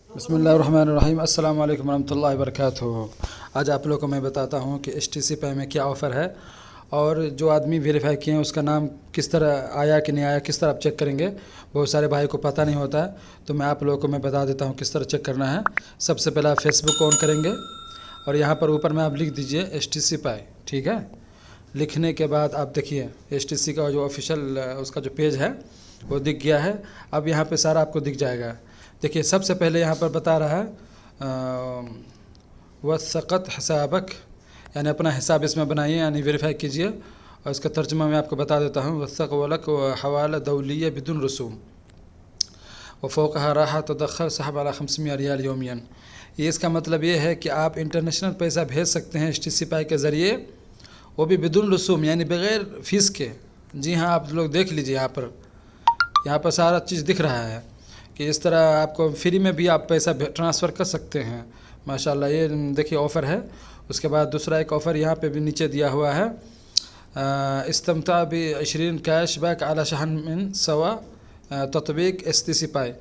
बिस्मिल्लाहिर्रहमानिर्रहीम। अस्सलाम वालेकुम रहमतुल्लाहि व बरकातुहू। आज आप लोगों को मैं बताता हूँ कि एचटीसी पे में क्या ऑफ़र है और जो आदमी वेरीफाई किए हैं उसका नाम किस तरह आया कि नहीं आया, किस तरह आप चेक करेंगे। बहुत सारे भाई को पता नहीं होता है, तो मैं आप लोगों को मैं बता देता हूँ किस तरह चेक करना है। सबसे पहले आप फेसबुक ऑन करेंगे और यहाँ पर ऊपर में आप लिख दीजिए एचटीसी पाई, ठीक है। लिखने के बाद आप देखिए एचटीसी का जो ऑफिशियल उसका जो पेज है वो दिख गया है। अब यहाँ पे सारा आपको दिख जाएगा। देखिए सबसे पहले यहाँ पर बता रहा है वसक़त हिसाबक, यानी अपना हिसाब इसमें बनाइए, यानी वेरीफाई कीजिए। और इसका तर्जुमा मैं आपको बता देता हूँ। वसक़ वलक हवाला दौलिया बिदुन रसूम व फ़ौक़हा राहा तदख़ल साहब अला 500 रियाल यौमियन। ये इसका मतलब ये है कि आप इंटरनेशनल पैसा भेज सकते हैं एचटीसी पाई के ज़रिए, वो भी बिदुन रसूम यानी बग़ैर फ़ीस के। जी हाँ, आप लोग देख लीजिए यहाँ पर सारा चीज़ दिख रहा है कि इस तरह आपको फ्री में भी आप पैसा ट्रांसफ़र कर सकते हैं। माशाल्लाह, ये देखिए ऑफ़र है। उसके बाद दूसरा एक ऑफ़र यहाँ पे भी नीचे दिया हुआ है, इस्तमता भी 20 कैश बैक आला शहन मिन सवा तत्वीक एचटीसी पाई।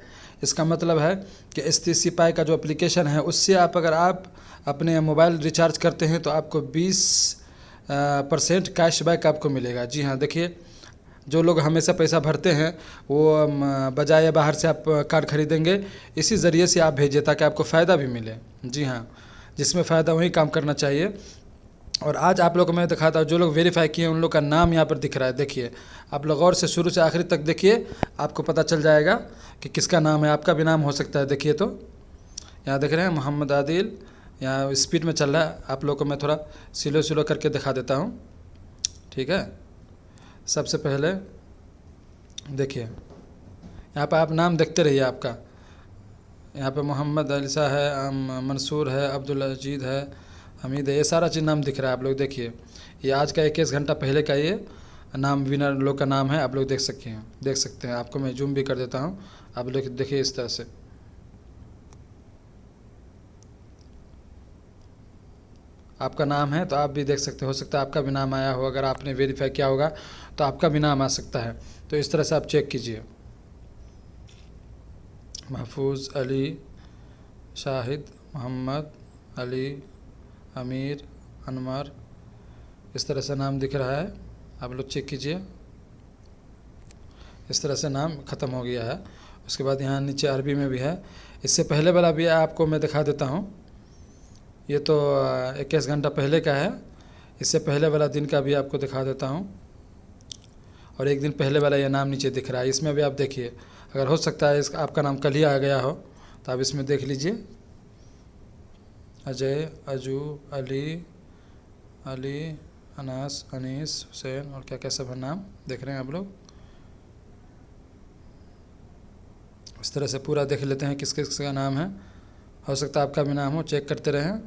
इसका मतलब है कि एचटीसी पाई का जो एप्लीकेशन है उससे अगर आप अपने मोबाइल रिचार्ज करते हैं तो आपको 20% कैशबैक आपको मिलेगा। जी हाँ, देखिए जो लोग हमेशा पैसा भरते हैं वो बजाय बाहर से आप कार्ड खरीदेंगे, इसी ज़रिए से आप भेजिए ताकि आपको फ़ायदा भी मिले। जी हाँ, जिसमें फ़ायदा वही काम करना चाहिए। और आज आप लोग को मैं दिखाता हूँ जो लोग वेरीफाई किए उन लोग का नाम यहाँ पर दिख रहा है। देखिए आप लोग और से शुरू से आखिरी तक देखिए, आपको पता चल जाएगा कि किसका नाम है। आपका भी नाम हो सकता है। देखिए तो यहाँ देख रहे हैं मोहम्मद आदिल, यहाँ स्पीड में चल रहा है। आप लोग को मैं थोड़ा स्लो करके दिखा देता हूँ, ठीक है। सबसे पहले देखिए यहाँ पर आप नाम देखते रहिए। आपका यहाँ पे मोहम्मद अलीसा है, मंसूर है, अब्दुल अजीद है, हमीद है, ये सारा चीज़ नाम दिख रहा है। आप लोग देखिए, ये आज का 21 घंटा पहले का ये नाम विनर लोग का नाम है। आप लोग देख सकते हैं। आपको मैं जूम भी कर देता हूँ, आप लोग देखिए इस तरह से। आपका नाम है तो आप भी देख सकते हो सकता है आपका भी नाम आया हो। अगर आपने वेरीफाई किया होगा तो आपका भी नाम आ सकता है। तो इस तरह से आप चेक कीजिए। महफूज अली, शाहिद, मोहम्मद अली, अमीर, अनवर, इस तरह से नाम दिख रहा है। आप लोग चेक कीजिए। इस तरह से नाम ख़त्म हो गया है। उसके बाद यहाँ नीचे अरबी में भी है। इससे पहले वाला भी आपको मैं दिखा देता हूँ। ये तो 21 घंटा पहले का है। इससे पहले वाला दिन का भी आपको दिखा देता हूँ। और एक दिन पहले वाला ये नाम नीचे दिख रहा है। इसमें भी आप देखिए, अगर हो सकता है आपका नाम कल ही आ गया हो तो आप इसमें देख लीजिए। अजय, अजू, अली, अनास, अनीस, हुसैन और क्या क्या सब है नाम देख रहे हैं आप लोग। इस तरह से पूरा देख लेते हैं किस किस का नाम है। हो सकता है आपका भी नाम हो, चेक करते रहें।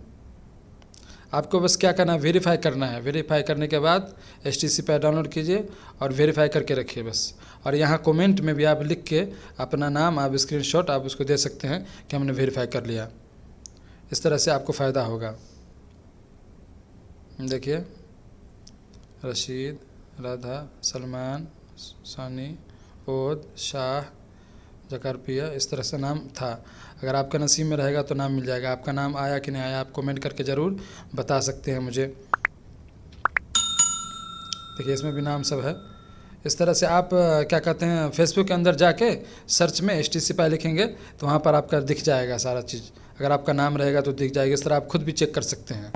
आपको बस क्या करना है, वेरीफाई करना है। वेरीफाई करने के बाद एचटीसी पाई डाउनलोड कीजिए और वेरीफाई करके रखिए बस। और यहाँ कमेंट में भी आप लिख के अपना नाम आप स्क्रीनशॉट आप उसको दे सकते हैं कि हमने वेरीफाई कर लिया। इस तरह से आपको फ़ायदा होगा। देखिए रशीद, राधा, सलमान, सानी, ओद, शाह, जकारपिया, इस तरह से नाम था। अगर आपका नसीब में रहेगा तो नाम मिल जाएगा। आपका नाम आया कि नहीं आया आप कमेंट करके ज़रूर बता सकते हैं मुझे। देखिए इसमें भी नाम सब है। इस तरह से आप क्या कहते हैं, फेसबुक के अंदर जाके सर्च में एचटीसी पाई लिखेंगे तो वहाँ पर आपका दिख जाएगा सारा चीज़। अगर आपका नाम रहेगा तो दिख जाएगा। इस तरह आप खुद भी चेक कर सकते हैं।